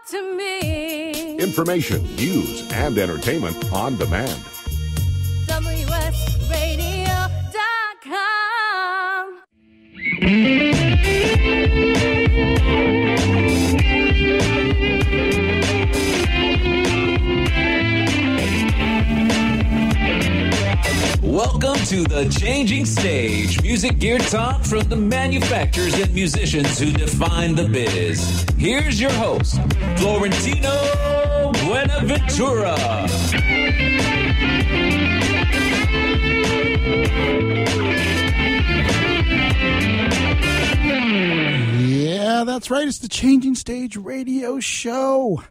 to me. Information, news, and entertainment on demand. WSRadio.com. Welcome to the Changing Stage, music gear talk from the manufacturers and musicians who define the biz. Here's your host, Florentino Buenaventura. Yeah, that's right. It's the Changing Stage radio show,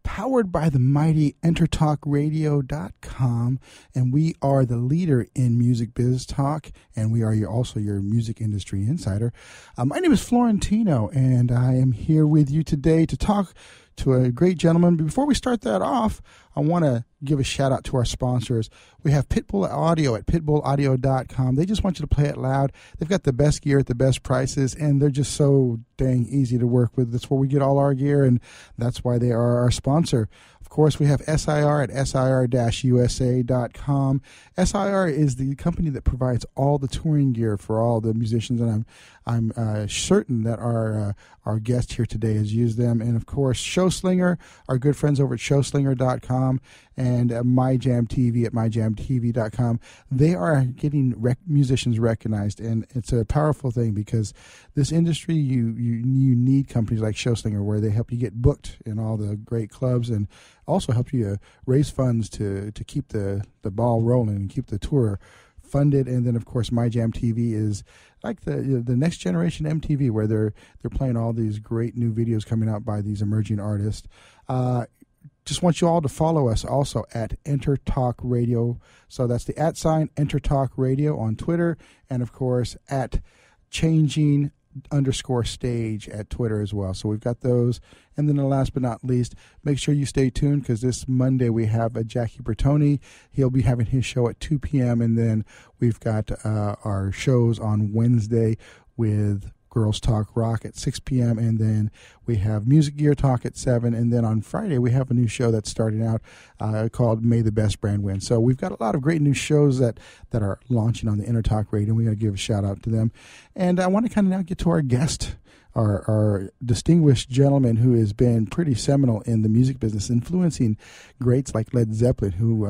powered by the mighty EnterTalkRadio.com, and we are the leader in music biz talk, and we are also your music industry insider. My name is Florentino, and I am here with you today to talk to a great gentleman. Before we start that off, I want to give a shout out to our sponsors. We have Pitbull Audio at pitbullaudio.com. They just want you to play it loud. They've got the best gear at the best prices, and they're just so dang easy to work with. That's where we get all our gear, and that's why they are our sponsor. Of course, we have SIR at SIR-USA.com. SIR is the company that provides all the touring gear for all the musicians, and I'm certain that our guest here today has used them. And, of course, Showslinger, our good friends over at Showslinger.com, and MyJam TV at MyJamTV.com. They are getting musicians recognized, and it's a powerful thing because this industry, you need companies like Showslinger where they help you get booked in all the great clubs and also help you raise funds to keep the ball rolling and keep the tour funded. And then, of course, MyJam TV is like the next generation MTV, where they're playing all these great new videos coming out by these emerging artists. Just want you all to follow us also at EnterTalk Radio. So that's the @ EnterTalk Radio on Twitter, and of course at Changing_Stage at Twitter as well. So we've got those. And then last but not least, make sure you stay tuned because this Monday we have a Jackie Bertoni. He'll be having his show at 2 p.m. And then we've got our shows on Wednesday with Girls Talk Rock at 6 p.m. And then we have Music Gear Talk at 7. And then on Friday, we have a new show that's starting out called May the Best Brand Win. So we've got a lot of great new shows that are launching on the EnterTalk Radio. We got to give a shout out to them. And I want to kind of now get to our guest, our distinguished gentleman who has been pretty seminal in the music business, influencing greats like Led Zeppelin, who,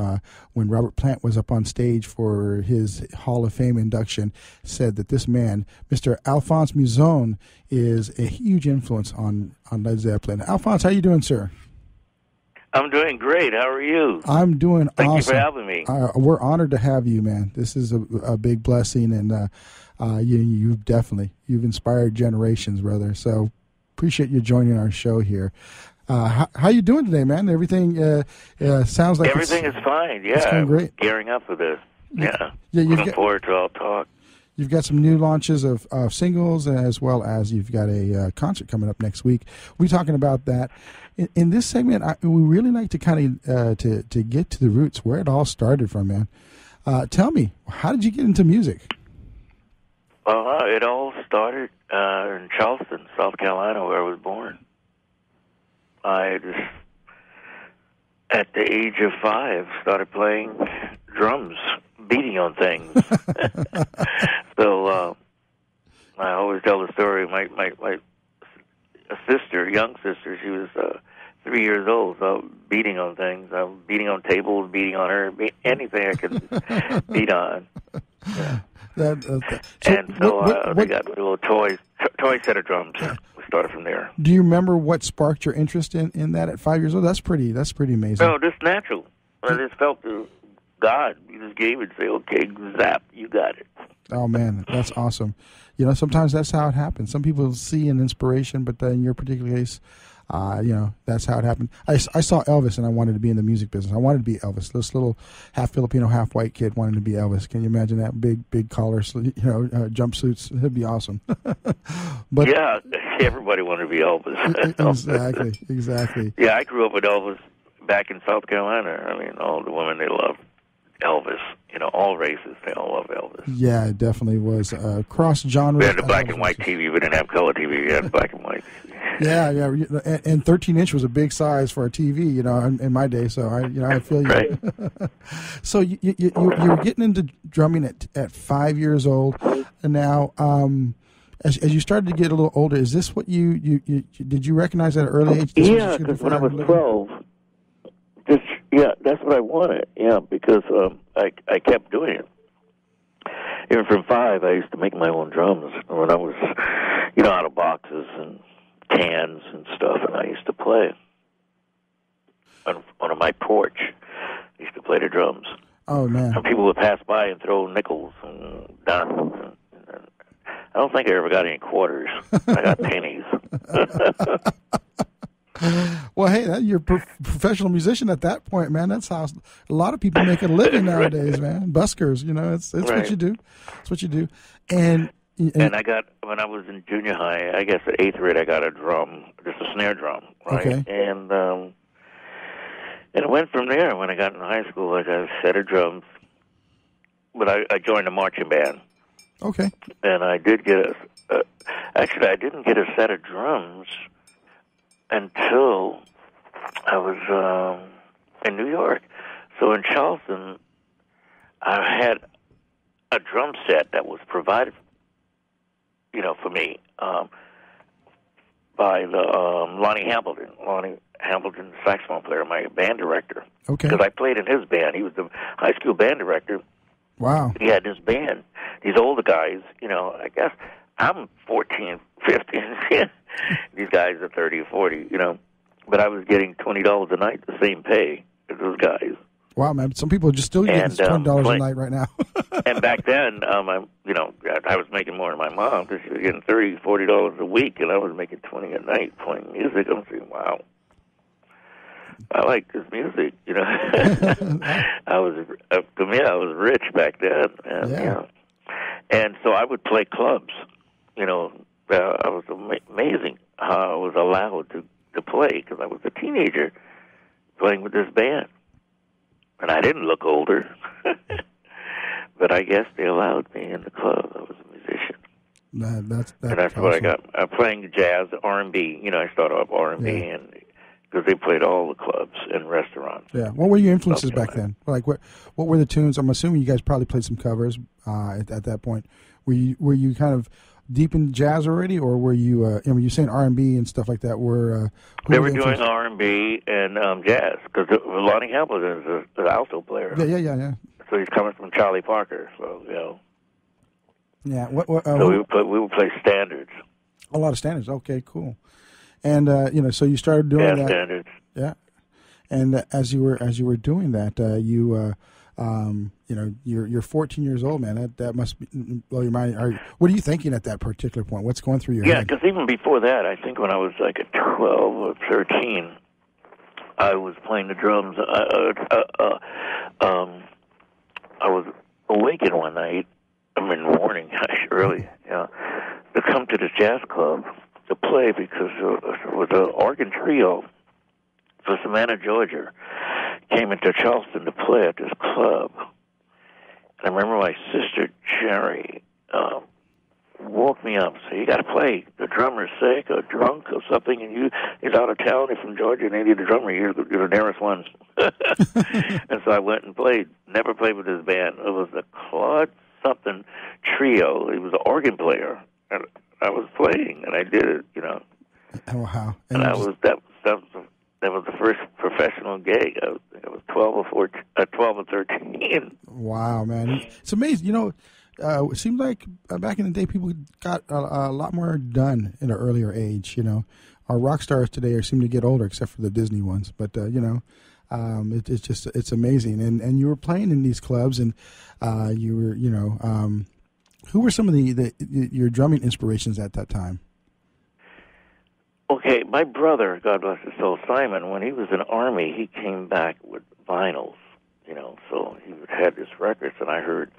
when Robert Plant was up on stage for his Hall of Fame induction, said that this man, Mr. Alphonse Mouzon, is a huge influence on Led Zeppelin. Alphonse, how you doing, sir? I'm doing great. How are you? I'm doing awesome. Thank you for having me. We're honored to have you, man. This is a big blessing, and you've inspired generations, brother. So appreciate you joining our show here. How you doing today, man? Everything sounds like everything is fine. Yeah, it's going great. Gearing up for this. Yeah, looking forward to all talk. You've got some new launches of singles, as well as you've got a concert coming up next week. We're talking about that. In this segment, we really like to kind of to get to the roots, where it all started from, man. Tell me, how did you get into music? Well, it all started in Charleston, South Carolina, where I was born. I just, at the age of 5, started playing drums, beating on things. So I always tell the story. My sister, young sister, she was 3 years old, so beating on things. I was beating on tables, beating on her, anything I could beat on. Yeah. So they got a little toy set of drums. We started from there. Do you remember what sparked your interest in that at 5 years old? That's pretty amazing. No, just natural. I just felt God. You just gave it. Say, okay, zap, you got it. Oh man, that's awesome. You know, sometimes that's how it happens. Some people see an inspiration, but in your particular case, that's how it happened. I saw Elvis, and I wanted to be in the music business. I wanted to be Elvis. This little half Filipino, half white kid wanted to be Elvis. Can you imagine that? Big collars, jumpsuits. It'd be awesome. But yeah, everybody wanted to be Elvis. Exactly. Yeah, I grew up with Elvis back in South Carolina. I mean, all the women, they love Elvis. All races, they all love Elvis. Yeah, it definitely was cross genre. We had the black and white TV. We didn't have color TV. We had black and white. Yeah, and 13-inch was a big size for a TV, in my day. So I feel you. Right. So you were getting into drumming at 5 years old, and now as you started to get a little older, is this what you did you recognize at an early age? Yeah, because when I was 12, that's what I wanted. Yeah, because I kept doing it. Even from 5, I used to make my own drums when I was, out of boxes and cans and stuff, and I used to play on my porch. I used to play the drums. Oh, man. And people would pass by and throw nickels and dimes. And I don't think I ever got any quarters. I got pennies. Well, hey, you're a professional musician at that point, man. That's how a lot of people make a living nowadays, man. Buskers, it's Right. what you do. It's what you do. And I got, when I was in junior high, I guess at 8th grade, I got a drum, just a snare drum, right? Okay. And it went from there. When I got in high school, I got a set of drums. But I joined a marching band. Okay. And I did get actually, I didn't get a set of drums until I was in New York. So in Charleston, I had a drum set that was provided, for me by the Lonnie Hamilton, saxophone player, my band director. Okay. Because I played in his band. He was the high school band director. Wow. He had this band. These older guys, I guess I'm 14, 15. These guys are 30 or 40, But I was getting $20 a night, the same pay as those guys. Wow, man. Some people are just still getting $20 a night right now. And back then, I was making more than my mom because she was getting $30, $40 a week, and I was making 20 a night playing music. I'm saying, wow, I like this music, to me, I was rich back then. And, Yeah. And so I would play clubs, I was amazing how I was allowed to play because I was a teenager playing with this band. And I didn't look older, but I guess they allowed me in the club. I was a musician. That's And that's what I got. I'm playing jazz, R&B. I started off R&B, and because they played all the clubs and restaurants. Yeah. What were your influences back then? Like what were the tunes? I'm assuming you guys probably played some covers at that point. Were you kind of deep in jazz already, or were you? Were you saying R&B and stuff like that? They were doing R&B and jazz because Lonnie Hamilton is an alto player. Yeah. So he's coming from Charlie Parker. So Yeah. So we would play standards. A lot of standards. Okay, cool. And so you started doing that. Standards. Yeah. And as you were doing that, you're 14 years old, man. That must blow your mind. What are you thinking at that particular point? What's going through your head? Yeah, because even before that, I think when I was like 12 or 13, I was playing the drums. I was awakened one night, morning, early, to come to this jazz club to play because it was an organ trio from Savannah, Georgia, came into Charleston to play at this club. And I remember my sister, Jerry, woke me up and said, you got to play. The drummer's sick or drunk or something, and he's out of town. He's from Georgia, and they need a drummer. You're the nearest one. And so I went and played. Never played with his band. It was the Claude something trio. He was an organ player. And I was playing, and I did it, Oh, wow. And that was the first professional gig. I was 12 or 13. Wow, man. It's amazing. It seemed like back in the day, people got a lot more done in an earlier age. Our rock stars today seem to get older, except for the Disney ones. But it's amazing. And you were playing in these clubs, and you were who were some of your drumming inspirations at that time? Okay, my brother, God bless his soul, Simon, when he was in Army, he came back with vinyls. So he had his records, and I heard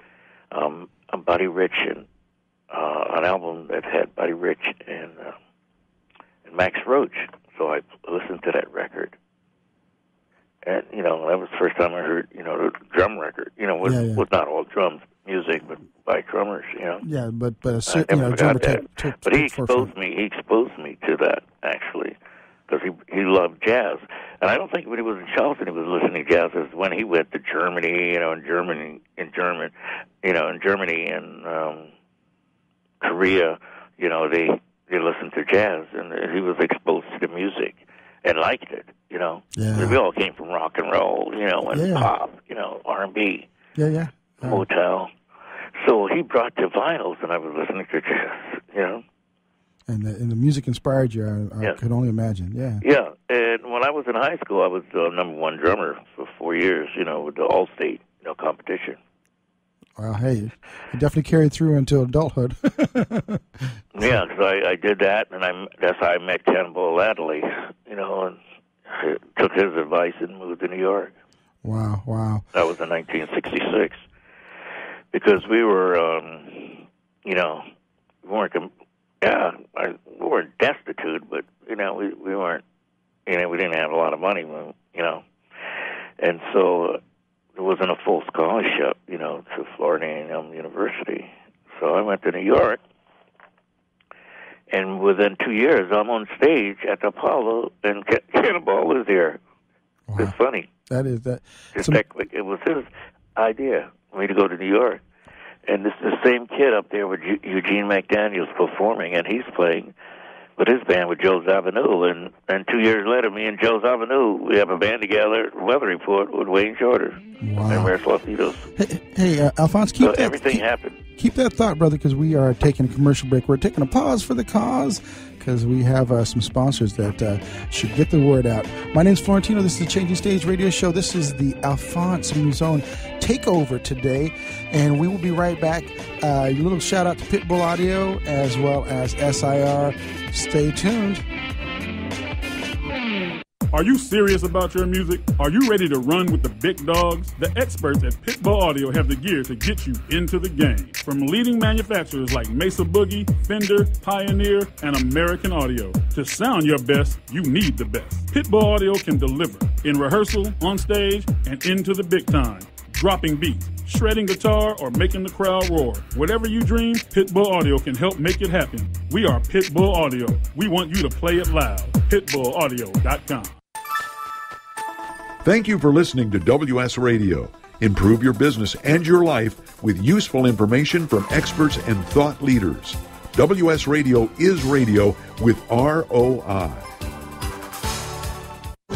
Buddy Rich and an album that had Buddy Rich and Max Roach. So I listened to that record, and that was the first time I heard the drum record. Was not all drums, music, but by drummers, you know. Yeah, but I never forgot that. But he exposed me. He exposed me to that actually, because he loved jazz. And I don't think when he was in Charleston he was listening to jazz. It was when he went to Germany, in Germany and Korea, they listened to jazz, and he was exposed to the music and liked it. Yeah. We all came from rock and roll, and pop, R&B, Motown. So he brought the vinyls, and I was listening to jazz, And the music inspired you, I could only imagine, yeah. Yeah, and when I was in high school, I was the number one drummer for 4 years, with the All-State, competition. Well, hey, you definitely carried through until adulthood. Yeah, because I did that, and that's how I met Cannonball Adderley, and I took his advice and moved to New York. Wow. That was in 1966. Because we were, we weren't destitute, but, we weren't, we didn't have a lot of money, and so there wasn't a full scholarship, to Florida A&M University. So I went to New York, and within 2 years, I'm on stage at the Apollo, and Cannonball was there. Wow. It's funny. That is that. It was his idea for me to go to New York. And this is the same kid up there with Eugene McDaniels performing, and he's playing with his band with Joe Zawinul. And 2 years later, me and Joe Zawinul, we have a band together, Weather Report, with Wayne Shorter and Miroslav Titos. Hey, Alphonse, everything happened. Keep that thought, brother, because we are taking a commercial break. We're taking a pause for the cause because we have some sponsors that should get the word out. My name's Florentino. This is the Changing Stage Radio Show. This is the Alphonse Mouzon takeover today, and we will be right back. A little shout out to Pitbull Audio as well as SIR. Stay tuned. Are you serious about your music? Are you ready to run with the big dogs? The experts at Pitbull Audio have the gear to get you into the game. From leading manufacturers like Mesa Boogie, Fender, Pioneer, and American Audio. To sound your best, you need the best. Pitbull Audio can deliver in rehearsal, on stage, and into the big time. Dropping beats, shredding guitar, or making the crowd roar. Whatever you dream, Pitbull Audio can help make it happen. We are Pitbull Audio. We want you to play it loud. PitbullAudio.com. Thank you for listening to WS Radio. Improve your business and your life with useful information from experts and thought leaders. WS Radio is radio with ROI.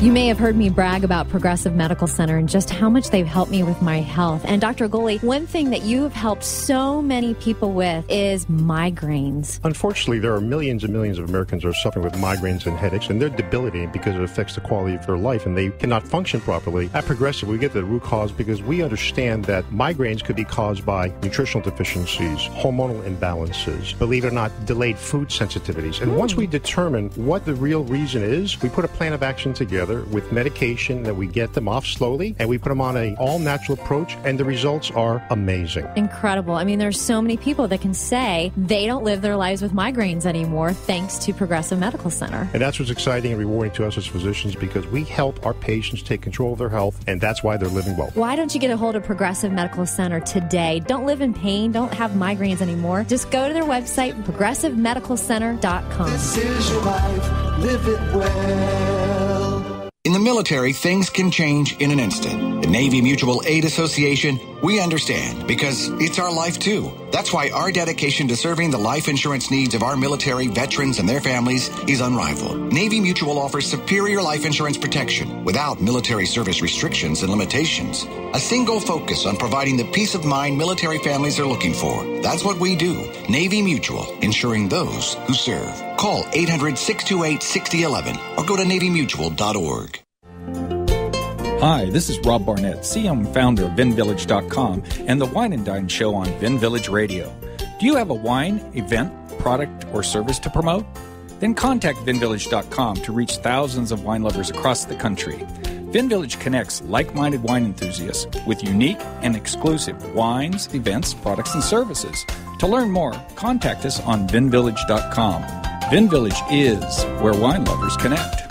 You may have heard me brag about Progressive Medical Center and just how much they've helped me with my health. And Dr. Goli, one thing that you have helped so many people with is migraines. Unfortunately, there are millions and millions of Americans who are suffering with migraines and headaches, and they're debilitating because it affects the quality of their life, and they cannot function properly. At Progressive, we get to the root cause because we understand that migraines could be caused by nutritional deficiencies, hormonal imbalances, believe it or not, delayed food sensitivities. And once we determine what the real reason is, we put a plan of action together with medication that we get them off slowly, and we put them on an all-natural approach, and the results are amazing. Incredible. I mean, there's so many people that can say they don't live their lives with migraines anymore thanks to Progressive Medical Center. And that's what's exciting and rewarding to us as physicians because we help our patients take control of their health, and that's why they're living well. Why don't you get a hold of Progressive Medical Center today? Don't live in pain. Don't have migraines anymore. Just go to their website, progressivemedicalcenter.com. This is your life. Live it well. In the military, things can change in an instant. The Navy Mutual Aid Association, we understand because it's our life too. That's why our dedication to serving the life insurance needs of our military veterans and their families is unrivaled. Navy Mutual offers superior life insurance protection without military service restrictions and limitations. A single focus on providing the peace of mind military families are looking for. That's what we do. Navy Mutual, insuring those who serve. Call 800-628-6011 or go to NavyMutual.org. Hi, this is Rob Barnett, CEO and founder of VinVillage.com and the Wine and Dine Show on Vin Village Radio. Do you have a wine, event, product, or service to promote? Then contact VinVillage.com to reach thousands of wine lovers across the country. VinVillage connects like-minded wine enthusiasts with unique and exclusive wines, events, products, and services. To learn more, contact us on VinVillage.com. VinVillage is where wine lovers connect.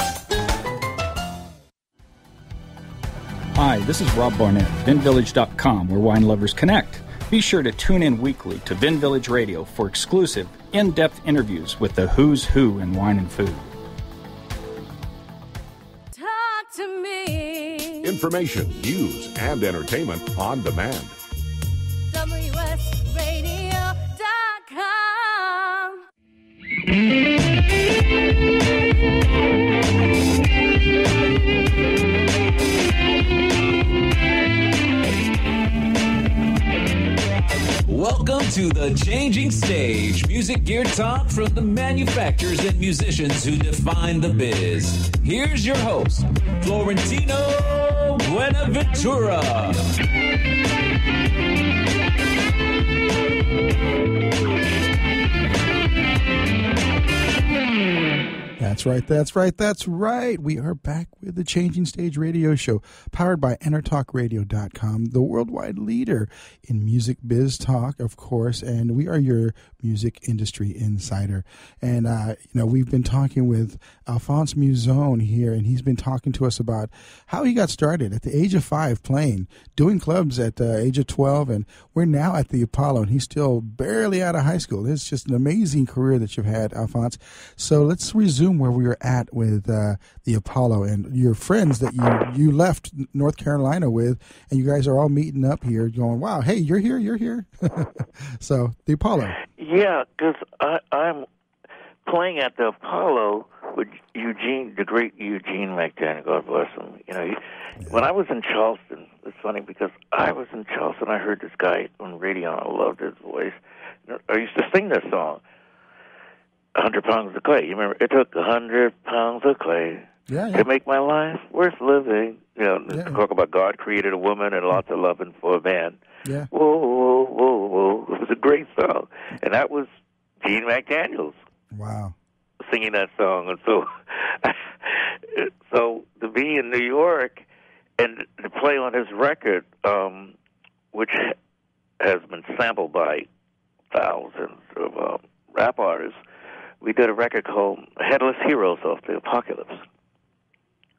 Hi, this is Rob Barnett, VinVillage.com, where wine lovers connect. Be sure to tune in weekly to Vin Village Radio for exclusive, in-depth interviews with the who's who in wine and food. Talk to me. Information, news, and entertainment on demand. WSRadio.com. Welcome to the Changing Stage, music gear talk from the manufacturers and musicians who define the biz. Here's your host, Florentino Buenaventura. That's right. We are back with the Changing Stage radio show, powered by EnterTalkRadio.com, the worldwide leader in music biz talk, of course, and we are your music industry insider. And, we've been talking with Alphonse Mouzon here, and he's been talking to us about how he got started at the age of 5 playing, doing clubs at the age of 12, and we're now at the Apollo, and he's still barely out of high school. It's just an amazing career that you've had, Alphonse. So let's resume where we were at with the Apollo and your friends that you left North Carolina with, and you guys are all meeting up here going, wow, hey, you're here. So the Apollo. Yeah, because I'm playing at the Apollo with Eugene, the great Eugene McDaniel, God bless him. When I was in Charleston, it's funny because I was in Charleston, I heard this guy on radio, and I loved his voice. I used to sing this song, 100 pounds of clay. You remember? It took 100 pounds of clay to make my life worth living. Talk about God created a woman and lots of loving for a man. Yeah. Whoa, whoa, whoa, whoa. It was a great song. And that was Gene McDaniels. Wow. Singing that song. And so to be in New York and to play on his record, which has been sampled by thousands of rap artists, we did a record called Headless Heroes of the Apocalypse.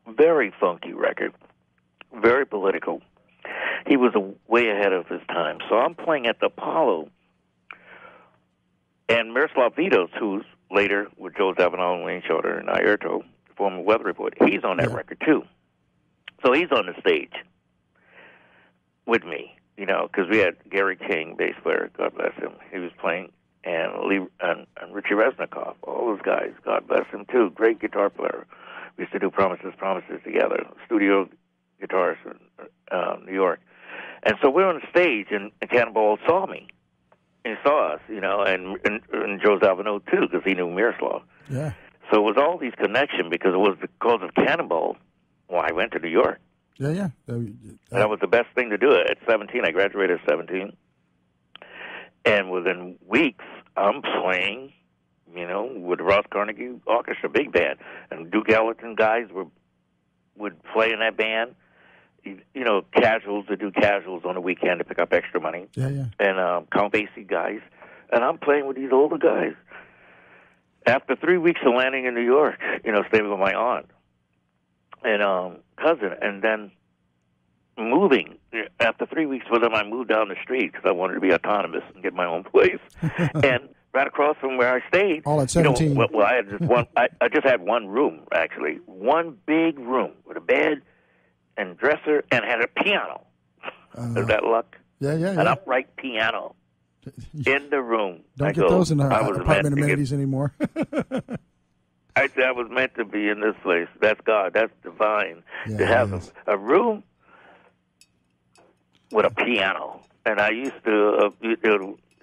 Very funky record, very political. He was way ahead of his time. So I'm playing at the Apollo, and Miroslav Vitos, who's later with Joe Zawinul and Wayne Shorter and Airto, former Weather Report, he's on that record too. So he's on the stage with me, because we had Gary King, bass player, God bless him. He was playing, and Richie Resnikoff, all those guys, God bless him too. Great guitar player. We used to do Promises together, studio guitars in New York. And so we're on the stage, and Cannonball saw me. He saw us, and Joe Zawinul too, because he knew Miroslav. Yeah. So it was all these connections because it was because of Cannonball. Well, I went to New York. Yeah. That was the best thing to do. At 17, I graduated at 17. And within weeks, I'm playing, with the Ross Carnegie Orchestra Big Band. And Duke Ellington guys would play in that band. Casuals to do casuals on the weekend to pick up extra money. Yeah. And Count Basie guys. And I'm playing with these older guys. After 3 weeks of landing in New York, staying with my aunt and cousin, and then moving. After 3 weeks with them, I moved down the street because I wanted to be autonomous and get my own place. And right across from where I stayed, all at 17. I had just one. I just had one room, actually, one big room with a bed and dresser, and had a piano. Is that luck? Yeah. An upright piano in the room. Don't get those in apartment amenities anymore. I was meant to be in this place. That's God. That's divine. To have a room with a piano. And I used to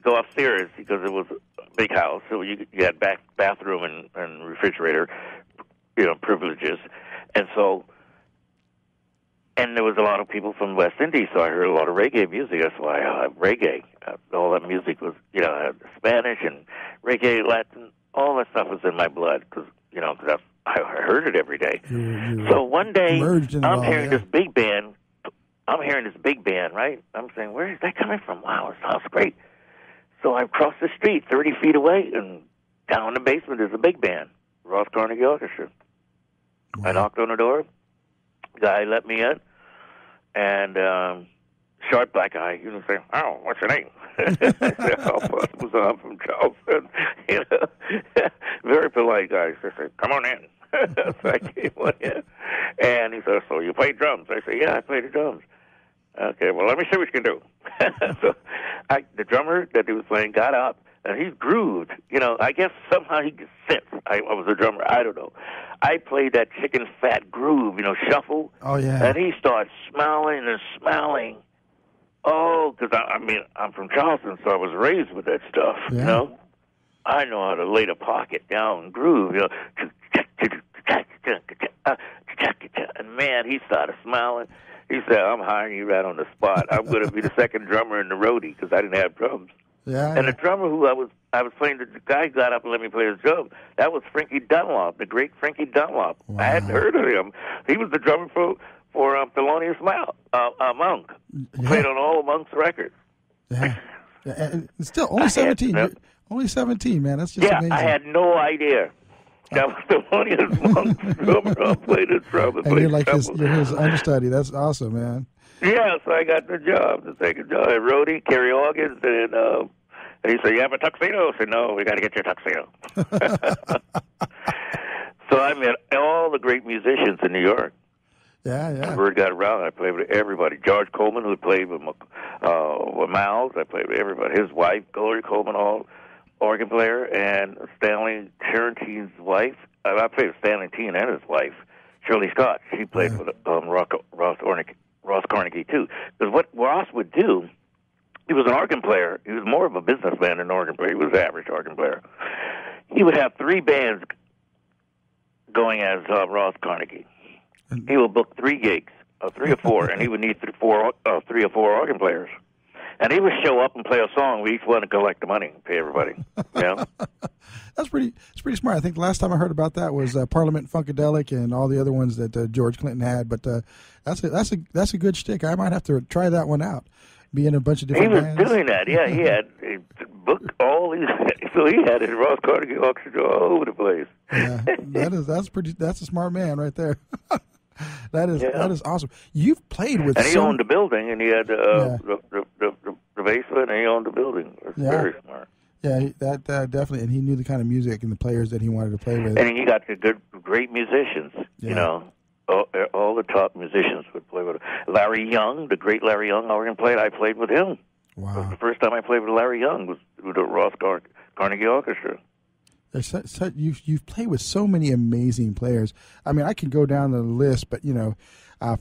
go upstairs because it was a big house, so you had bathroom and refrigerator, privileges. And so, and there was a lot of people from West Indies, so I heard a lot of reggae music. That's why I have reggae. All that music was, Spanish and reggae, Latin, all that stuff was in my blood because I heard it every day. So one day, I'm hearing this big band. Right? I'm saying, where is that coming from? Wow, it sounds great. So I crossed the street 30 feet away, and down in the basement is a big band, Ross Carnegie Orchestra. Wow. I knocked on the door. Guy let me in, and short black guy. You know, say, "Oh, what's your name?" I said, "Alphonse Mouzon from Charleston." You know, very polite guy. He said, "Come on in." So I came on in, and he said, "So you play drums?" I said, "Yeah, I play the drums." Okay, well, let me see what you can do. So the drummer that he was playing got up, and he grooved. You know, I guess somehow he could sense I was a drummer. I don't know. I played that chicken fat groove, you know, shuffle. Oh, yeah. And he started smiling and smiling. Oh, because, I mean, I'm from Charleston, so I was raised with that stuff, you know. I know how to lay the pocket down and groove, you know. And, man, he started smiling. He said, "I'm hiring you right on the spot. I'm going to be the second drummer in the roadie because I didn't have drums." Yeah. And the drummer who I was playing, the guy got up and let me play his drum. That was Frankie Dunlop, the great Frankie Dunlop. Wow. I hadn't heard of him. He was the drummer for Thelonious Monk. Played on all Monk's records. Yeah. And still, only 17. Only 17, man. That's just amazing. I had no idea. That was Thelonious Monk's drummer. I played his drum. And you're like you're his understudy. That's awesome, man. Yeah, so I got the job, the second job. I roadie, carry organs, and he said, "You have a tuxedo?" I said, "No, we got to get your tuxedo." So I met all the great musicians in New York. Yeah. Word got around. I played with everybody. George Coleman, who played with Miles, I played with everybody. His wife, Gloria Coleman, all organ player, and Stanley Turrentine's wife. I played with Stanley Tune and his wife, Shirley Scott. She played with Ross Carnegie, too. Because what Ross would do, he was an organ player. He was more of a businessman than an organ player. He was an average organ player. He would have 3 bands going as Ross Carnegie. He would book 3 gigs, 3 or 4, and he would need 3 or 4 organ players. And he would show up and play a song. We each one to collect the money and pay everybody. Yeah. It's pretty smart. I think the last time I heard about that was Parliament Funkadelic and all the other ones that George Clinton had. But that's a good shtick. I might have to try that one out. Be in a bunch of different bands. He was doing that. Yeah, he booked all these. So he had his Ross Carnegie Orchestra all over the place. Yeah, that's a smart man right there. That is awesome. You've played with, and he owned the building, and he had the basement, and he owned the building. It was very smart. Yeah, that definitely, and he knew the kind of music and the players that he wanted to play with. And he got the great musicians. Yeah. You know, all the top musicians would play with him. Larry Young, the great Larry Young organ player. I played with him. Wow. The first time I played with Larry Young was with the Ross Carnegie Orchestra. You've played with so many amazing players. I mean, I can go down the list, but you know,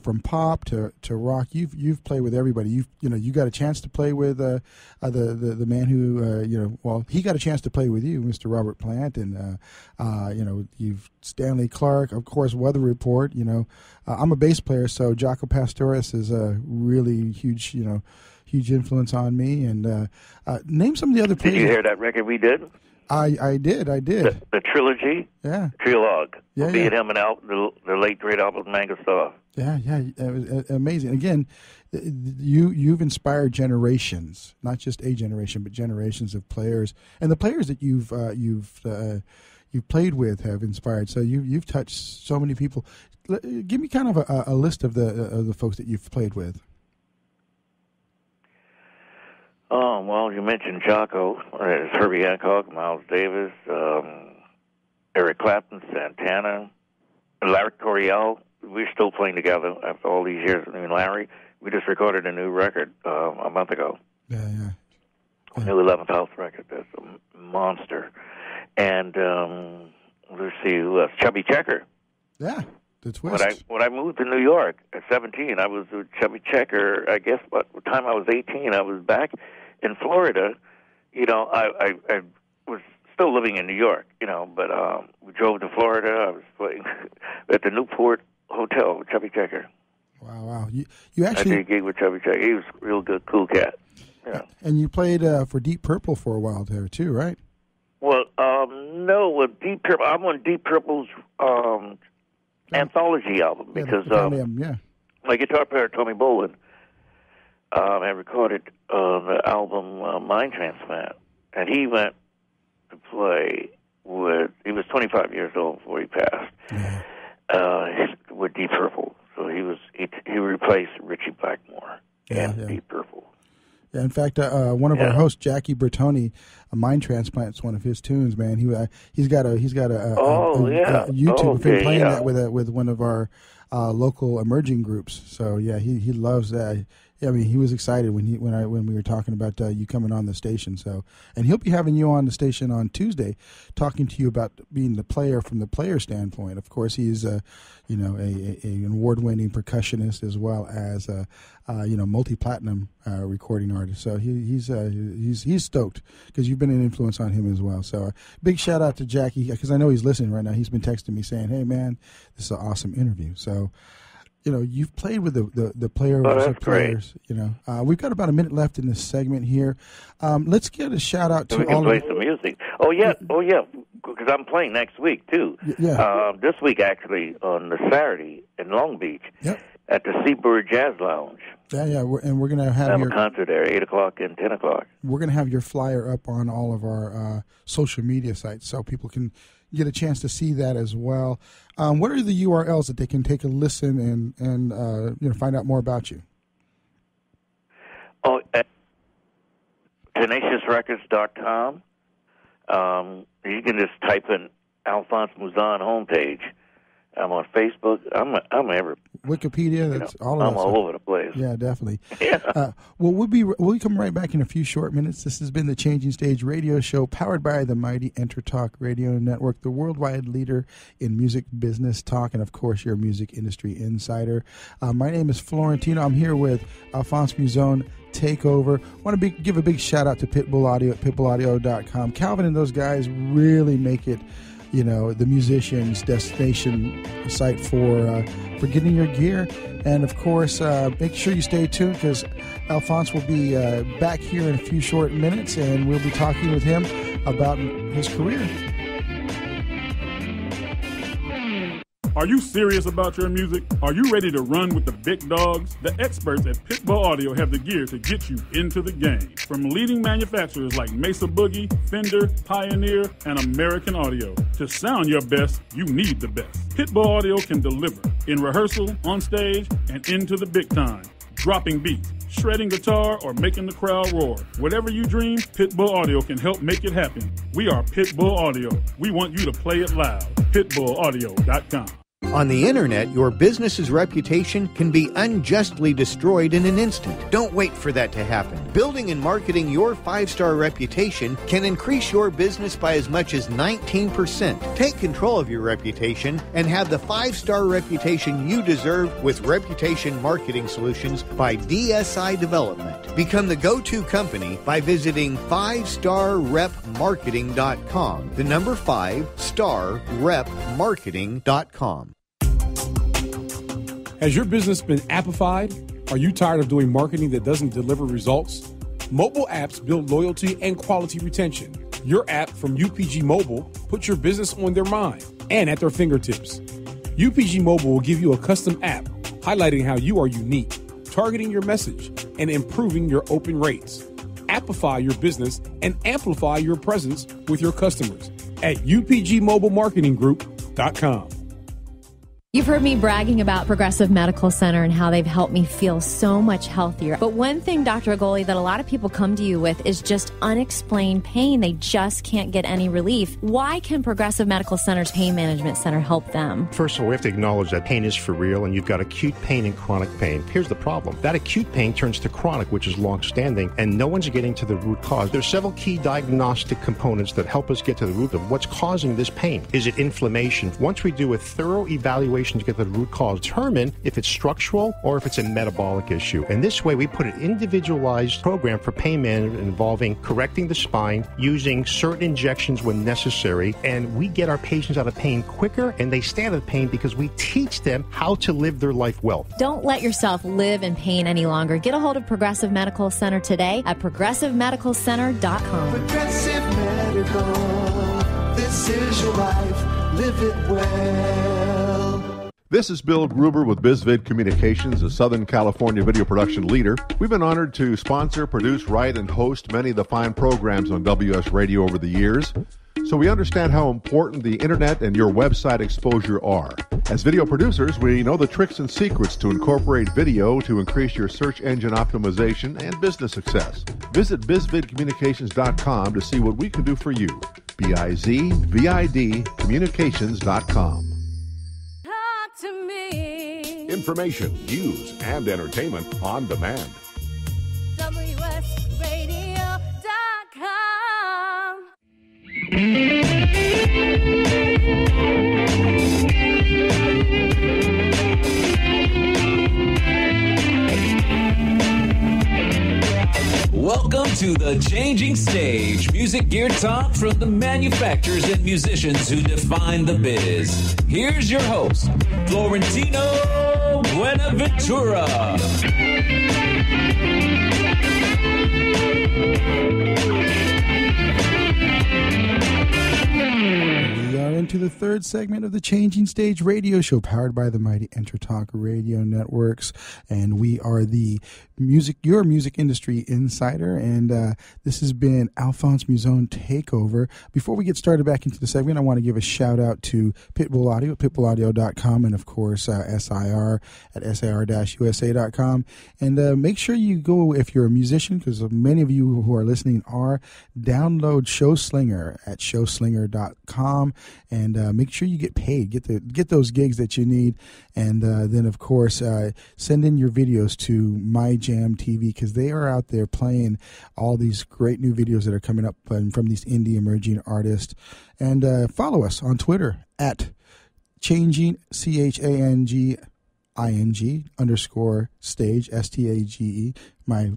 from pop to rock, you've played with everybody. You got a chance to play with the man who he got a chance to play with you, Mr. Robert Plant, and you've Stanley Clarke, of course, Weather Report. You know, I'm a bass player, so Jaco Pastorius is a really huge influence on me. And name some of the other players. Did you hear that record we did? I did. The trilogy? Yeah. Trilogue. Yeah, Be it him and the late, great Albert Mangelstar. Yeah. It was amazing. Again, you've inspired generations, not just a generation, but generations of players. And the players that you've played with have inspired. So you've touched so many people. Give me kind of a list of the folks that you've played with. Oh, well, you mentioned Jaco. There's Herbie Hancock, Miles Davis, Eric Clapton, Santana, Larry Coryell. We're still playing together after all these years. I mean, Larry, we just recorded a new record a month ago. Yeah. A new 11th House record. That's a monster. And let's see who else. Chubby Checker. Yeah, the Twist. When I moved to New York at 17, I was with Chubby Checker. I guess by the time I was 18, I was back in Florida. You know, I was still living in New York, you know, but we drove to Florida. I was playing at the Newport Hotel with Chubby Checker. Wow. You actually... I did a gig with Chubby Checker. He was a real good, cool cat. Yeah. And you played for Deep Purple for a while there, too, right? Well, no, with Deep Purple. I'm on Deep Purple's anthology album because my guitar player, Tommy Bolin, had recorded the album Mind Transplant, and he went to play with, he was 25 years old before he passed, with Deep Purple. So he replaced Richie Blackmore. and Deep Purple. Yeah, in fact, one of our hosts, Jackie Bertoni, a Mind Transplant's one of his tunes. Man, he's got a YouTube of him playing that with one of our local emerging groups. So yeah, he loves that. Yeah, I mean, he was excited when we were talking about you coming on the station. So, and he'll be having you on the station on Tuesday, talking to you about being the player from the player standpoint. Of course, he's an award-winning percussionist as well as multi-platinum recording artist. So he's stoked because you've been an influence on him as well. So big shout out to Jackie because I know he's listening right now. He's been texting me saying, "Hey man, this is an awesome interview." So. You've played with the players. Great. We've got about a minute left in this segment here. Let's get a shout out to all. We can play some music. Oh yeah, because I'm playing next week too. Yeah. This week actually on the Saturday in Long Beach. Yep. At the Seabird Jazz Lounge. Yeah, we're going to have a concert there, 8 o'clock and 10 o'clock. We're going to have your flyer up on all of our social media sites so people can get a chance to see that as well. What are the URLs that they can take a listen and find out more about you? Oh, at tenaciousrecords.com. You can just type in Alphonse Mouzon homepage. I'm on Facebook. I'm everywhere. Wikipedia. That's all of I'm all over the place. Yeah, definitely. Yeah. We'll come right back in a few short minutes. This has been the Changing Stage Radio Show, powered by the mighty EnterTalk Radio Network, the worldwide leader in music business talk, and of course, your music industry insider. My name is Florentino. I'm here with Alphonse Mouzon. Takeover. Want to give a big shout out to Pitbull Audio at pitbullaudio.com. Calvin and those guys really make it. The musician's destination site for getting your gear. And, of course, make sure you stay tuned because Alphonse will be back here in a few short minutes, and we'll be talking with him about his career. Are you serious about your music? Are you ready to run with the big dogs? The experts at Pitbull Audio have the gear to get you into the game. From leading manufacturers like Mesa Boogie, Fender, Pioneer, and American Audio. To sound your best, you need the best. Pitbull Audio can deliver in rehearsal, on stage, and into the big time. Dropping beats, shredding guitar, or making the crowd roar. Whatever you dream, Pitbull Audio can help make it happen. We are Pitbull Audio. We want you to play it loud. PitbullAudio.com. On the internet, your business's reputation can be unjustly destroyed in an instant. Don't wait for that to happen. Building and marketing your 5-star reputation can increase your business by as much as 19%. Take control of your reputation and have the 5-star reputation you deserve with Reputation Marketing Solutions by DSI Development. Become the go-to company by visiting 5starrepmarketing.com. The number 5starrepmarketing.com. Has your business been appified? Are you tired of doing marketing that doesn't deliver results? Mobile apps build loyalty and quality retention. Your app from UPG Mobile puts your business on their mind and at their fingertips. UPG Mobile will give you a custom app highlighting how you are unique, targeting your message, and improving your open rates. Appify your business and amplify your presence with your customers at upgmobilemarketinggroup.com. You've heard me bragging about Progressive Medical Center and how they've helped me feel so much healthier. But one thing, Dr. Agoli, that a lot of people come to you with is just unexplained pain. They just can't get any relief. Why can Progressive Medical Center's Pain Management Center help them? First of all, we have to acknowledge that pain is for real, and you've got acute pain and chronic pain. Here's the problem. That acute pain turns to chronic, which is long-standing, and no one's getting to the root cause. There's several key diagnostic components that help us get to the root of what's causing this pain. Is it inflammation? Once we do a thorough evaluation to get to the root cause, determine if it's structural or if it's a metabolic issue. And this way, we put an individualized program for pain management involving correcting the spine, using certain injections when necessary, and we get our patients out of pain quicker, and they stay out of pain because we teach them how to live their life well. Don't let yourself live in pain any longer. Get a hold of Progressive Medical Center today at progressivemedicalcenter.com. Progressive Medical, this is your life, live it well. This is Bill Gruber with BizVid Communications, a Southern California video production leader. We've been honored to sponsor, produce, write, and host many of the fine programs on WS Radio over the years. So we understand how important the internet and your website exposure are. As video producers, we know the tricks and secrets to incorporate video to increase your search engine optimization and business success. Visit bizvidcommunications.com to see what we can do for you. BIZVID communications.com. Talk to me. Information, news, and entertainment on demand. WSRadio.com. Welcome to the Changing Stage, music gear talk from the manufacturers and musicians who define the biz. Here's your host, Florentino Buenaventura. We are into the third segment of the Changing Stage radio show powered by the mighty EnterTalk radio networks. And we are your music industry insider. And this has been Alphonse Mouzon Takeover. Before we get started back into the segment, I want to give a shout out to Pitbull Audio at pitbullaudio.com and, of course, SIR at SIR-USA.com. And make sure you go, if you're a musician, because many of you who are listening are, download Showslinger at showslinger.com. And make sure you get paid, get those gigs that you need, and then of course send in your videos to My Jam TV, because they are out there playing all these great new videos that are coming up from these indie emerging artists. And follow us on Twitter at Changing CHANGING _ stage STAGE. My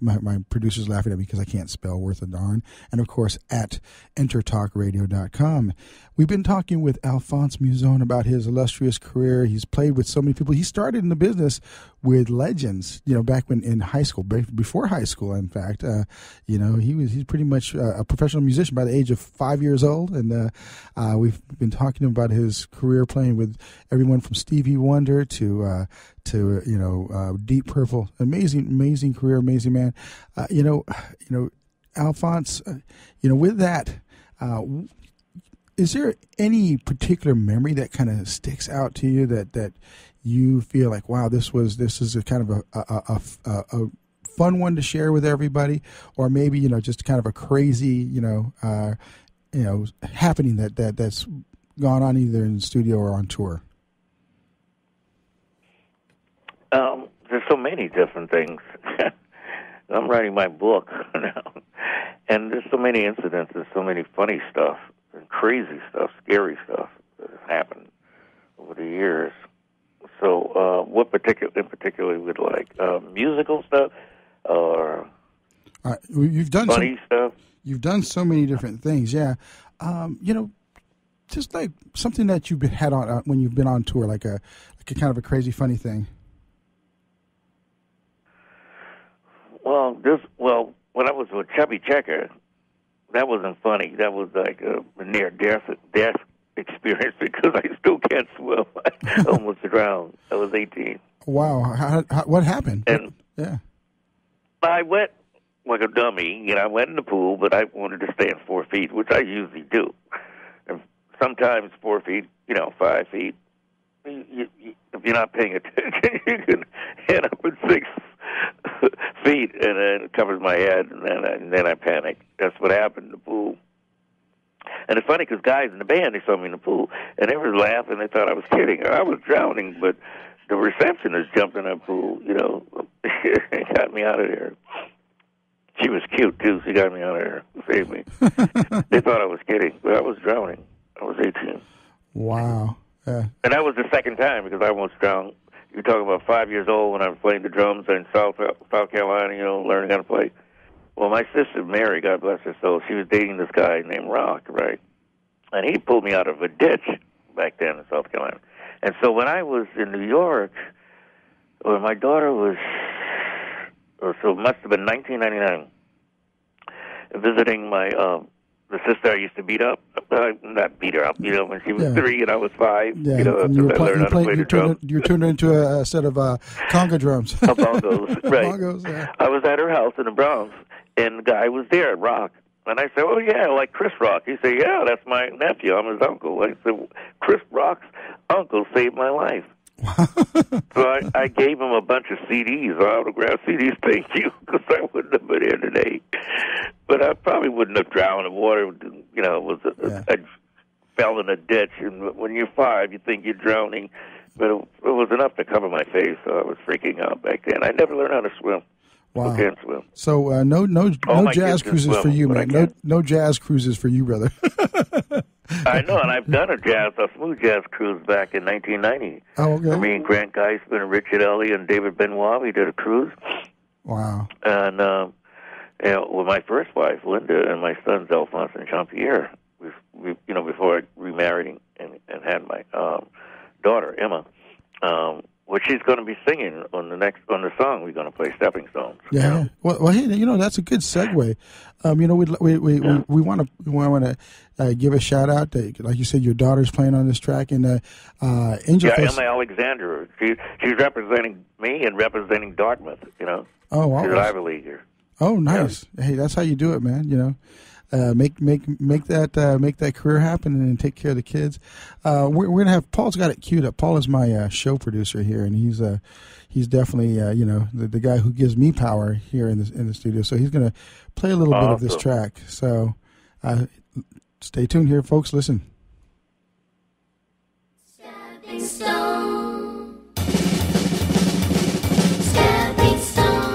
producer's laughing at me because I can't spell worth a darn. And of course at EnterTalkRadio.com. We've been talking with Alphonse Mouzon about his illustrious career. He's played with so many people. He started in the business with legends, back when in high school, before high school, in fact. He's pretty much a professional musician by the age of 5 years old. And we've been talking about his career playing with everyone from Stevie Wonder to Deep Purple. Amazing career, amazing man. Alphonse, with that, is there any particular memory that kind of sticks out to you that you feel like, wow, this is a kind of a fun one to share with everybody, or maybe just kind of a crazy happening that's gone on either in the studio or on tour? There's so many different things. I'm writing my book now, and there's so many incidents, there's so many funny stuff, and crazy stuff, scary stuff that has happened over the years. So, what in particular would like musical stuff or you've done funny stuff? You've done so many different things, yeah. Just like something that you've had on when you've been on tour, like a kind of a crazy funny thing. When I was with Chubby Checker, that wasn't funny. That was like a near-death experience because I still can't swim. I almost drowned. I was 18. Wow. What happened? And yeah. I went like a dummy. I went in the pool, but I wanted to stay in 4 feet, which I usually do. And sometimes 4 feet, 5 feet. If you're not paying attention, you can end up at 6 feet, and then it covers my head, and then I panic. That's what happened in the pool. And it's funny because guys in the band, they saw me in the pool, and they were laughing. They thought I was kidding. I was drowning, but the receptionist jumped in that pool, and got me out of there. She was cute, too. She got me out of there, saved me. They thought I was kidding, but I was drowning. I was 18. Wow. And that was the second time because I almost drowned. You're talking about 5 years old when I was playing the drums in South Carolina, learning how to play. Well, my sister, Mary, God bless her soul, she was dating this guy named Rock, right? And he pulled me out of a ditch back then in South Carolina. And so when I was in New York, when my daughter was, so it must have been 1999, visiting my the sister I used to beat up. Not beat her up, when she was 3 and I was 5. Yeah, you turned her into a set of conga drums. Bongos, right. Bongos, yeah. I was at her house in the Bronx, and the guy was there at Rock. And I said, "Oh yeah, like Chris Rock." He said, "Yeah, that's my nephew. I'm his uncle." I said, "Chris Rock's uncle saved my life." So I gave him a bunch of CDs, autographed CDs. Thank you, because I wouldn't have been here today. But I probably wouldn't have drowned in water. You know, I fell in a ditch, and when you're 5, you think you're drowning. But it was enough to cover my face, so I was freaking out back then. I never learned how to swim. Wow. I can't swim. So no jazz cruises for you, man. No jazz cruises for you, brother. I know, and I've done a smooth jazz cruise back in 1990. Oh, okay. For me and Grant Geisman and Richard Ellie and David Benoit, we did a cruise. Wow. And with my first wife, Linda, and my sons, Alphonse and Jean-Pierre, we before I remarried and had my daughter, Emma, which she's going to be singing on the song we're going to play, Stepping Stones. Yeah. Well, hey, that's a good segue. We want to give a shout out to, like you said, your daughter's playing on this track, and Angel Face. Emma Alexander. She's representing me and representing Dartmouth. Oh, wow. She's an Ivy Leaguer. Oh, nice. Yeah. Hey, that's how you do it, man. Make that career happen and take care of the kids. We're gonna have Paul's got it queued up. Paul is my show producer here, and he's definitely the guy who gives me power here in the studio. So he's gonna play a little bit of this track. So stay tuned here, folks. Listen. Stepping stone. Stepping stone.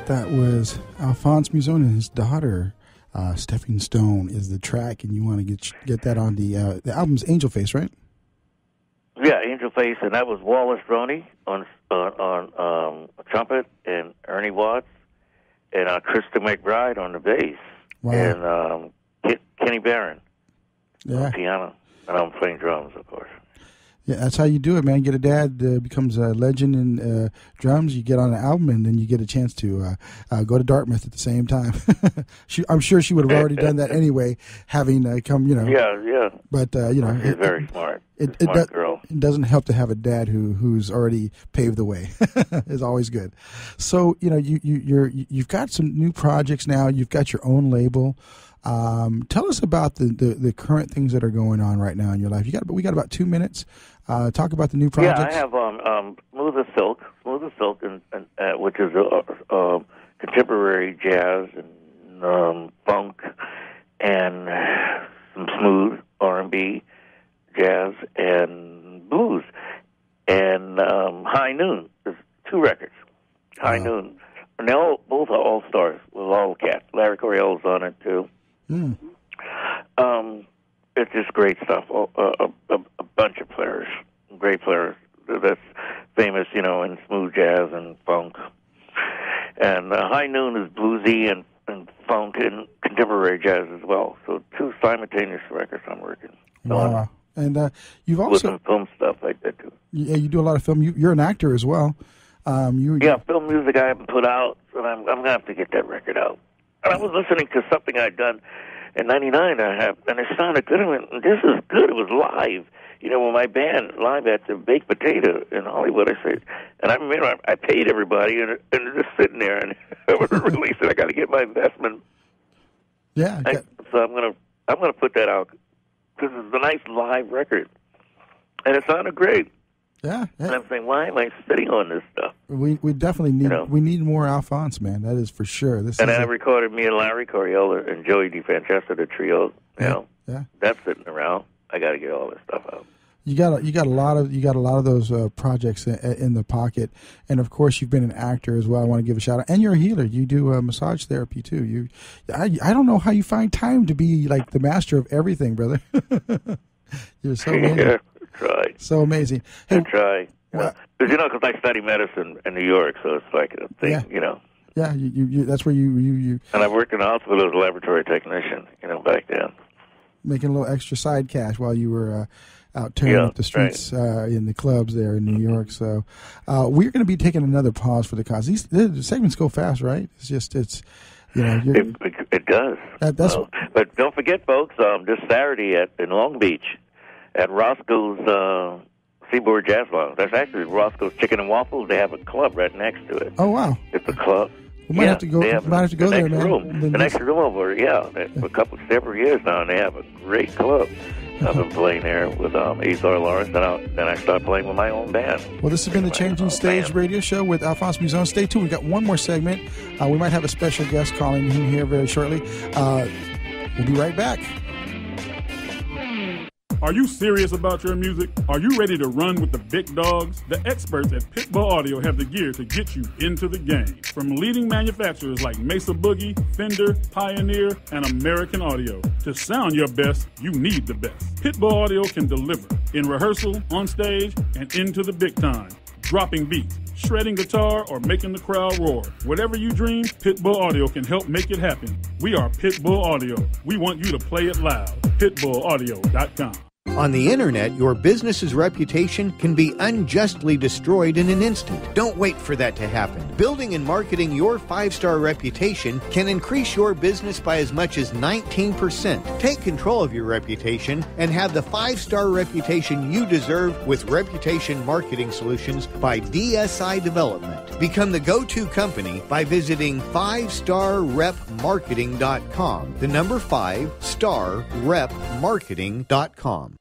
That was Alphonse Mouzon and his daughter. Stepping Stone is the track, and you want to get that on the album's Angel Face, right? Yeah, Angel Face, and that was Wallace Roney on trumpet, and Ernie Watts, and Krista McBride on the bass, and Kenny Barron on piano, and I'm playing drums, of course. Yeah, that's how you do it, man. Get a dad becomes a legend in drums. You get on an album, and then you get a chance to go to Dartmouth at the same time. I'm sure she would have already done that anyway, having come, Yeah. But she's very smart. Smart girl. It doesn't help to have a dad who's already paved the way. It's always good. So you've got some new projects now. You've got your own label. Tell us about the current things that are going on right now in your life. We got about 2 minutes. Talk about the new projects. Yeah, I have Smooth as Silk, and which is contemporary jazz and funk and some smooth R&B, jazz and blues, and High Noon. There's 2 records. High Noon And they both are all-stars with all cats. Larry Coryell's on it, too. Mm. It's just great stuff. A bunch of players, great players. That's famous, in smooth jazz and funk. And High Noon is bluesy and funk and contemporary jazz as well. So 2 simultaneous records I'm working on. Wow. And you've also... With some film stuff like that, too. Yeah, you do a lot of film. You're an actor as well. Film music I haven't put out, and I'm going to have to get that record out. And I was listening to something I'd done in '99, and it sounded good. And this is good. It was live. With my band live at the Baked Potato in Hollywood. I said, and I remember I paid everybody, and they're just sitting there, and I really said I got to get my investment. Yeah. So I'm gonna put that out because it's a nice live record, and it sounded great. Yeah. And I'm saying, why am I sitting on this stuff? We definitely need more Alphonse, man. That is for sure. I recorded me and Larry Coryell and Joey DeFrancesco, the trio. Yeah. That's sitting around. I got to get all this stuff out. You got a lot of those projects in the pocket, and of course you've been an actor as well. I want to give a shout out, and you're a healer. You do massage therapy too. I don't know how you find time to be like the master of everything, brother. You're so amazing. Yeah, try. So amazing. Hey, try. Because because I study medicine in New York, so it's like a thing, Yeah, you that's where you. And I worked in the hospital as a laboratory technician, back then. Making a little extra side cash while you were out tearing up the streets in the clubs there in New York. So we're going to be taking another pause for the cause. The segments go fast, right? It's just it does. But don't forget, folks, this Saturday in Long Beach at Roscoe's Seaboard Jazz Lounge. That's actually Roscoe's Chicken and Waffles. They have a club right next to it. Oh wow! It's a club. We might have to go. There, man. The next room over, for several years now, and they have a great club. I've been playing there with Azar Lawrence, then I started playing with my own band. Well, this has been the Changing Stage radio show with Alphonse Mouzon. Stay tuned. We got one more segment. We might have a special guest calling in here very shortly. We'll be right back. Are you serious about your music? Are you ready to run with the big dogs? The experts at Pitbull Audio have the gear to get you into the game. From leading manufacturers like Mesa Boogie, Fender, Pioneer, and American Audio. To sound your best, you need the best. Pitbull Audio can deliver in rehearsal, on stage, and into the big time. Dropping beats, shredding guitar, or making the crowd roar. Whatever you dream, Pitbull Audio can help make it happen. We are Pitbull Audio. We want you to play it loud. PitbullAudio.com. On the internet, your business's reputation can be unjustly destroyed in an instant. Don't wait for that to happen. Building and marketing your 5-star reputation can increase your business by as much as 19%. Take control of your reputation and have the 5-star reputation you deserve with Reputation Marketing Solutions by DSI Development. Become the go-to company by visiting 5starrepmarketing.com. The number 5starrepmarketing.com.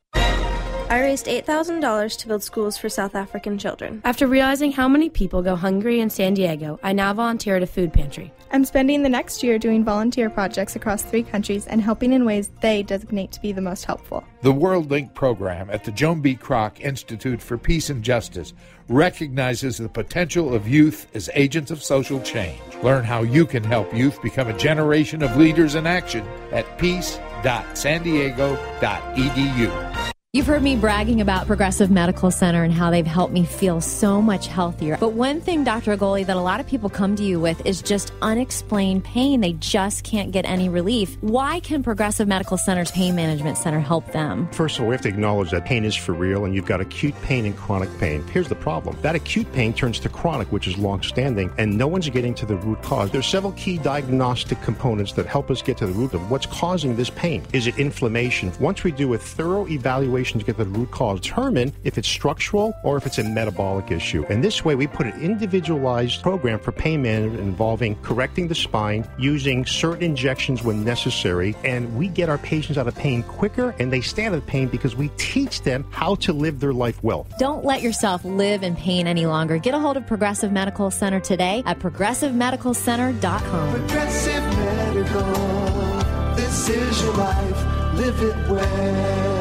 I raised $8,000 to build schools for South African children. After realizing how many people go hungry in San Diego, I now volunteer at a food pantry. I'm spending the next year doing volunteer projects across 3 countries and helping in ways they designate to be the most helpful. The World Link program at the Joan B. Kroc Institute for Peace and Justice recognizes the potential of youth as agents of social change. Learn how you can help youth become a generation of leaders in action at peace.sandiego.edu. You've heard me bragging about Progressive Medical Center and how they've helped me feel so much healthier. But one thing, Dr. Agoli, that a lot of people come to you with is just unexplained pain. They just can't get any relief. Why can Progressive Medical Center's Pain Management Center help them? First of all, we have to acknowledge that pain is for real, and you've got acute pain and chronic pain. Here's the problem. That acute pain turns to chronic, which is long-standing, and no one's getting to the root cause. There's several key diagnostic components that help us get to the root of what's causing this pain. Is it inflammation? Once we do a thorough evaluation to get the root cause, determine if it's structural or if it's a metabolic issue. And this way, we put an individualized program for pain management involving correcting the spine, using certain injections when necessary, and we get our patients out of pain quicker, and they stay out of pain because we teach them how to live their life well. Don't let yourself live in pain any longer. Get a hold of Progressive Medical Center today at progressivemedicalcenter.com. Progressive Medical, this is your life, live it well.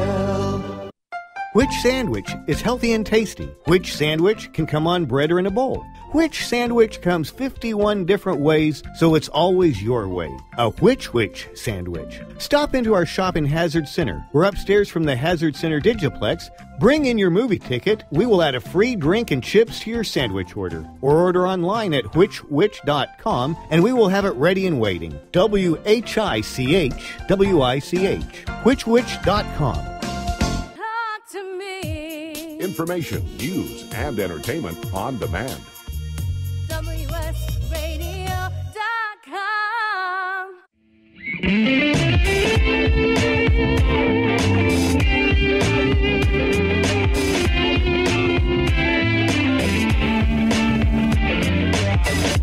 Which sandwich is healthy and tasty? Which sandwich can come on bread or in a bowl? Which sandwich comes 51 different ways, so it's always your way. A which sandwich. Stop into our shop in Hazard Center. We're upstairs from the Hazard Center Digiplex. Bring in your movie ticket. We will add a free drink and chips to your sandwich order. Or order online at whichwich.com, and we will have it ready and waiting. WHICH, whichwich.com. Information, news, and entertainment on demand.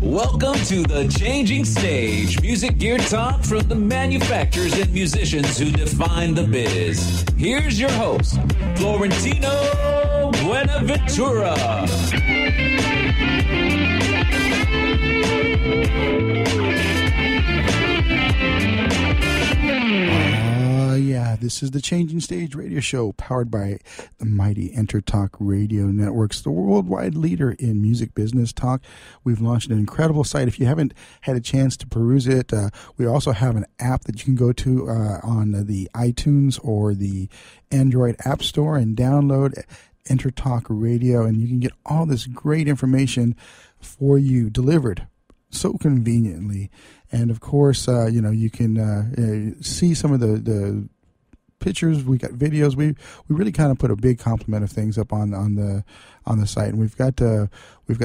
Welcome to The Changing Stage, music gear talk from the manufacturers and musicians who define the biz. Here's your host, Florentino Buenaventura. Yeah, this is the Changing Stage radio show powered by the mighty EnterTalk radio networks, the worldwide leader in music business talk. We've launched an incredible site. If you haven't had a chance to peruse it, we also have an app that you can go to on the iTunes or the Android App Store and download EnterTalk radio, and you can get all this great information for you delivered so conveniently. And of course, you can see some of the pictures. We got videos. We really kind of put a big complement of things up on the site. And we've got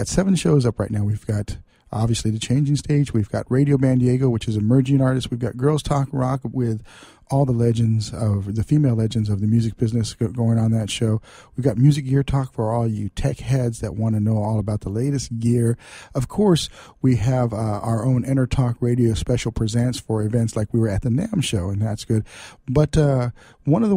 7 shows up right now. We've got obviously the Changing Stage. We've got Radio Band Diego, which is emerging artists. We've got Girls Talk Rock with all the legends of the female legends of the music business going on that show. We've got Music Gear Talk for all you tech heads that want to know all about the latest gear. Of course, we have our own EnterTalk Radio special presents for events like we were at the NAMM show, and that's good. But one of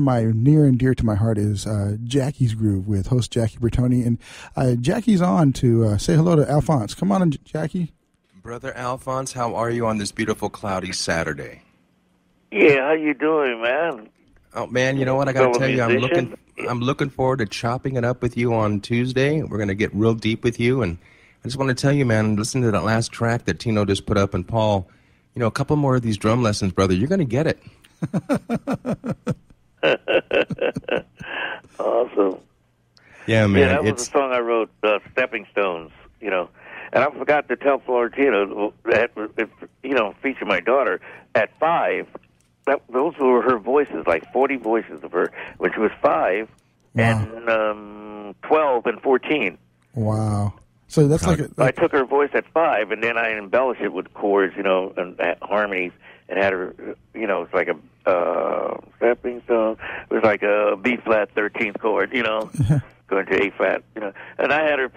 my near and dear to my heart is Jackie's Groove with host Jackie Bertoni, and Jackie's on to say hello to Alphonse. Come on, Jackie. Brother Alphonse, how are you on this beautiful cloudy Saturday? Yeah, how you doing, man? Oh man, you know what? I got to tell you, I'm looking forward to chopping it up with you on Tuesday. We're going to get real deep with you, and I just want to tell you, man, listen to that last track that Tino just put up, and Paul, a couple more of these drum lessons, brother. You're going to get it. Awesome. Yeah, man. Yeah, that was a song I wrote, Stepping Stones, and I forgot to tell Florentino that, feature my daughter at 5. Those were her voices, like 40 voices of her when she was 5, and 12 and 14. Wow. So that's I took her voice at 5, and then I embellished it with chords, and harmonies, and had her, it's like a stepping stone. It was like a B flat 13th chord, going to A flat, and I had her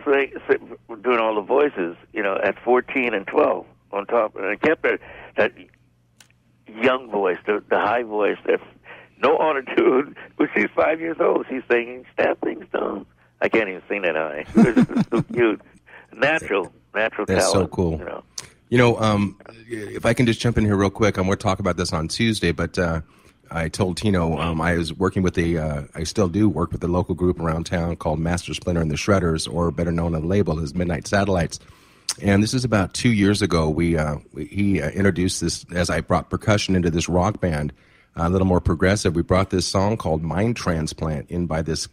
doing all the voices, at 14 and 12 on top, and I kept her that young voice, the high voice, that's no auto-tune. When she's 5 years old, she's singing Stepping Stones. I can't even sing that high. It's so cute. Natural That's talent. That's so cool. If I can just jump in here real quick, I'm going to talk about this on Tuesday, but I told Tino I was working with I still do work with a local group around town called Master Splinter and the Shredders, or better known on the label as Midnight Satellites. And this is about 2 years ago. He introduced this as I brought percussion into this rock band, a little more progressive. We brought this song called Mind Transplant in by this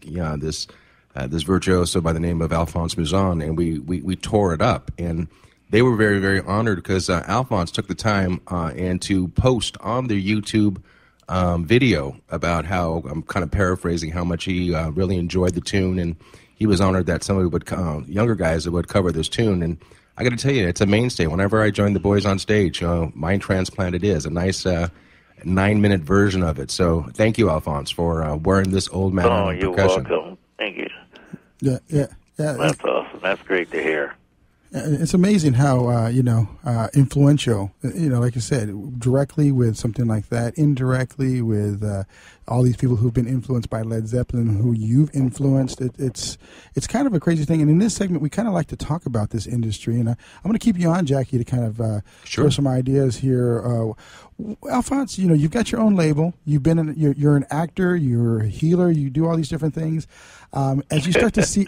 virtuoso by the name of Alphonse Mouzon, and we tore it up. And they were very, very honored because Alphonse took the time and to post on their YouTube video about how, I'm kind of paraphrasing, how much he really enjoyed the tune, and he was honored that somebody would, younger guys would cover this tune. And I got to tell you, it's a mainstay. Whenever I join the boys on stage, Mind Transplant it is. A nice 9-minute version of it. So thank you, Alphonse, for wearing this old man on percussion. You're welcome. Thank you. Yeah. That's awesome. That's great to hear. It's amazing how influential, like I said, directly with something like that, indirectly with all these people who've been influenced by Led Zeppelin, who you've influenced. It's kind of a crazy thing. And in this segment, we kind of like to talk about this industry. And I'm going to keep you on, Jackie, to kind of share some ideas here. Alphonse, you've got your own label. You've been you're an actor. You're a healer. You do all these different things. As you start to see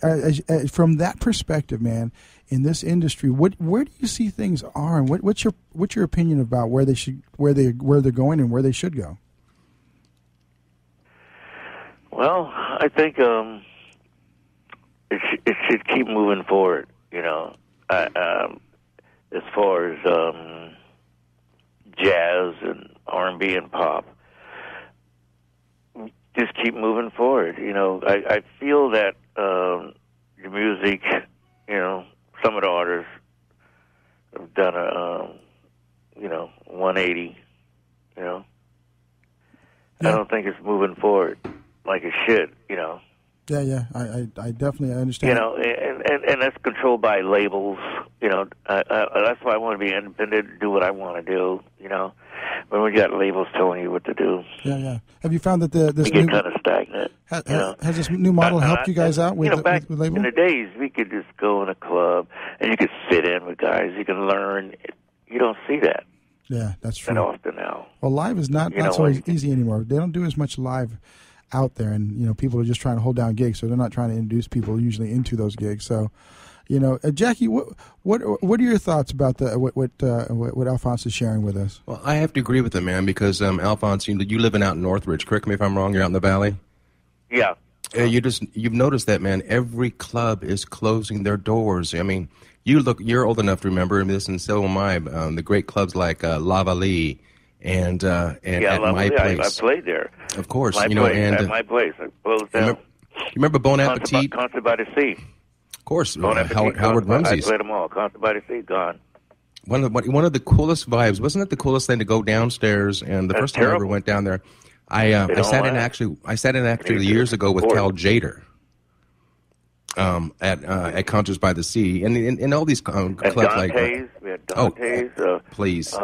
from that perspective, man, in this industry, where do you see things are, and what's your opinion about where they're going and where they should go? Well, I think it should keep moving forward. As far as jazz and R&B and pop, just keep moving forward. I feel that the music, some of the artists have done a 180. I don't think it's moving forward like it should. Yeah. I definitely understand. And that's controlled by labels. That's why I want to be independent, do what I want to do. When we got labels telling you what to do. Yeah. Have you found that this we get kind of stagnant? Has this new model helped you guys out with back with label? in the days, we could just go in a club and you could fit in with guys. You can learn. You don't see that. Yeah, that's true. That often now. Well, live is not so easy anymore. They don't do as much live out there, and people are just trying to hold down gigs, so they're not trying to introduce people usually into those gigs. So, Jackie, what are your thoughts about what Alphonse is sharing with us? Well, I have to agree with him, man, because Alphonse, you living out in Northridge. Correct me if I'm wrong. You're out in the valley. Yeah. You've noticed that, man. Every club is closing their doors. I mean, you're old enough to remember this, and so am I. The great clubs like La Vallée and at my place. I played there. Of course, at my place. I closed down. You remember Bon Appetit? Concert by the Sea. Of course, Howard Ramsey's. I played them all. Concert by the Sea, gone. One of the coolest vibes. Wasn't it the coolest thing to go downstairs? And the first time I ever went down there, I sat in actually years ago with Cal Jader at Concerts by the Sea, and in all these clubs like we had Dante's. Please.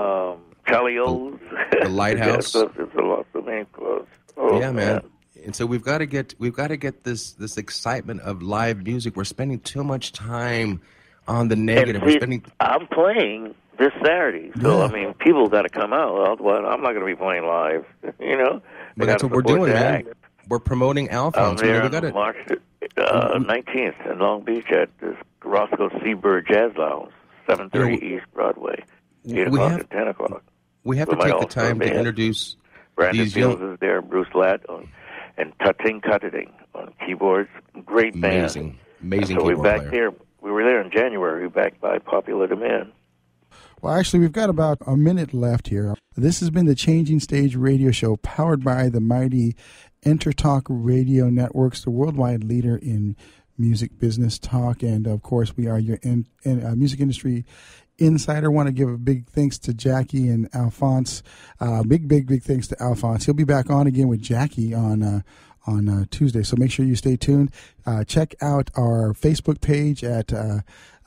Charlie O's. The Lighthouse. There's a lot of main clubs. Man. And so we've got to get this excitement of live music. We're spending too much time on the negative. I'm playing this Saturday, so people got to come out. Well, I'm not going to be playing live. But that's what we're doing, man. We're promoting Alphonse. I'm there on March 19th in Long Beach at this Roscoe Seabird Jazz Lounge, 730 East Broadway, 8 o'clock to 10 o'clock. We have to take the time to introduce Brandon these Fields is there, Bruce Latt, and Tating Cutting on keyboards. Great band. Amazing so keyboard we're back player. there. We were there in January. We're back by popular demand. Well, actually, we've got about a minute left here. This has been the Changing Stage radio show powered by the mighty EnterTalk radio networks, the worldwide leader in music business talk. And, of course, we are your music industry insider. Want to give a big thanks to Jackie and Alphonse. Big thanks to Alphonse. He'll be back on again with Jackie on Tuesday, so make sure you stay tuned. Check out our Facebook page at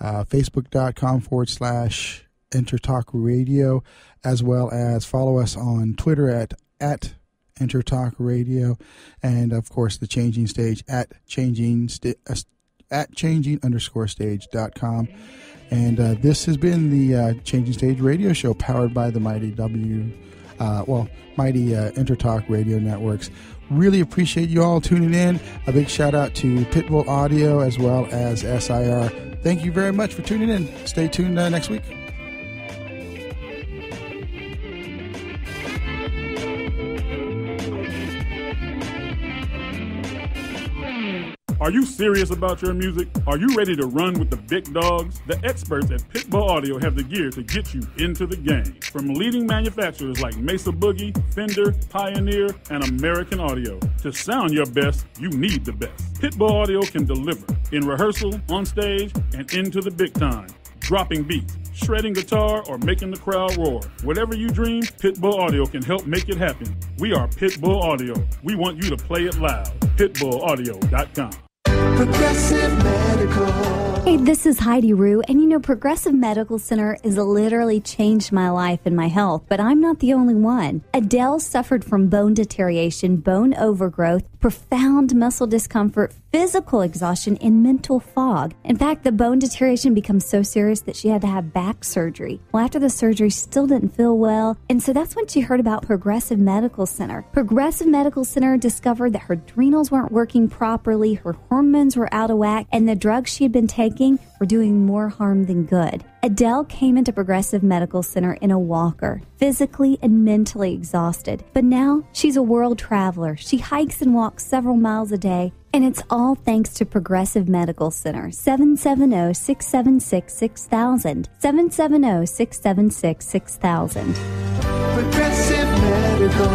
facebook.com/EnterTalk Radio, as well as follow us on Twitter at EnterTalk Radio, and of course the Changing Stage at changing_stage.com. And this has been the Changing Stage radio show powered by the mighty EnterTalk radio networks. Really appreciate you all tuning in. A big shout out to Pitbull Audio as well as SIR. Thank you very much for tuning in. Stay tuned next week. Are you serious about your music? Are you ready to run with the big dogs? The experts at Pitbull Audio have the gear to get you into the game. From leading manufacturers like Mesa Boogie, Fender, Pioneer, and American Audio. To sound your best, you need the best. Pitbull Audio can deliver in rehearsal, on stage, and into the big time. Dropping beats, shredding guitar, or making the crowd roar. Whatever you dream, Pitbull Audio can help make it happen. We are Pitbull Audio. We want you to play it loud. PitbullAudio.com. Progressive Medical. Hey, this is Heidi Rue, and you know, Progressive Medical Center has literally changed my life and my health, but I'm not the only one. Adele suffered from bone deterioration, bone overgrowth, profound muscle discomfort, physical exhaustion, and mental fog. In fact, the bone deterioration becomes so serious that she had to have back surgery. Well, after the surgery, she still didn't feel well, and so that's when she heard about Progressive Medical Center. Progressive Medical Center discovered that her adrenals weren't working properly, her hormones were out of whack, and the drugs she had been taking were doing more harm than good. Adele came into Progressive Medical Center in a walker, physically and mentally exhausted. But now she's a world traveler. She hikes and walks several miles a day, and it's all thanks to Progressive Medical Center. 770-676-6000. 770-676-6000. Progressive Medical.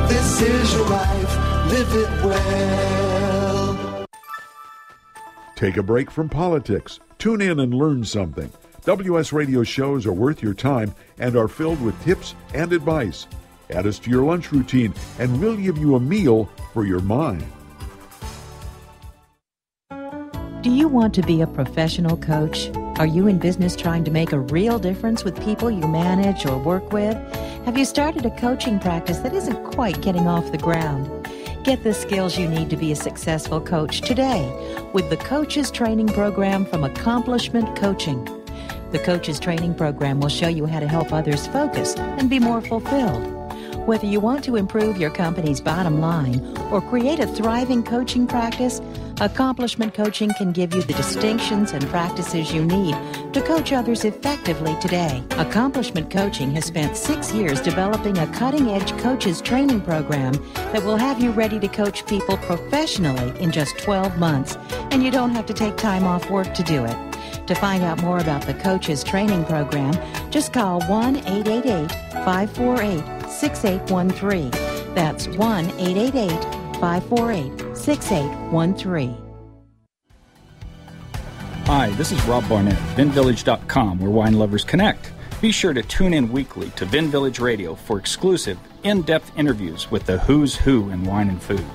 This is your life. Live it well. Take a break from politics. Tune in and learn something. WS Radio shows are worth your time and are filled with tips and advice. Add us to your lunch routine, and we'll give you a meal for your mind. Do you want to be a professional coach? Are you in business trying to make a real difference with people you manage or work with? Have you started a coaching practice that isn't quite getting off the ground? Get the skills you need to be a successful coach today with the Coaches Training Program from Accomplishment Coaching. The Coaches Training Program will show you how to help others focus and be more fulfilled. Whether you want to improve your company's bottom line or create a thriving coaching practice, Accomplishment Coaching can give you the distinctions and practices you need to coach others effectively today. Accomplishment Coaching has spent 6 years developing a cutting-edge coaches training program that will have you ready to coach people professionally in just 12 months, and you don't have to take time off work to do it. To find out more about the Coaches Training Program, just call 1-888-548-6813. That's 1-888-548-6813. Hi, this is Rob Barnett, VinVillage.com, where wine lovers connect. Be sure to tune in weekly to Vin Village Radio for exclusive, in-depth interviews with the who's who in wine and food.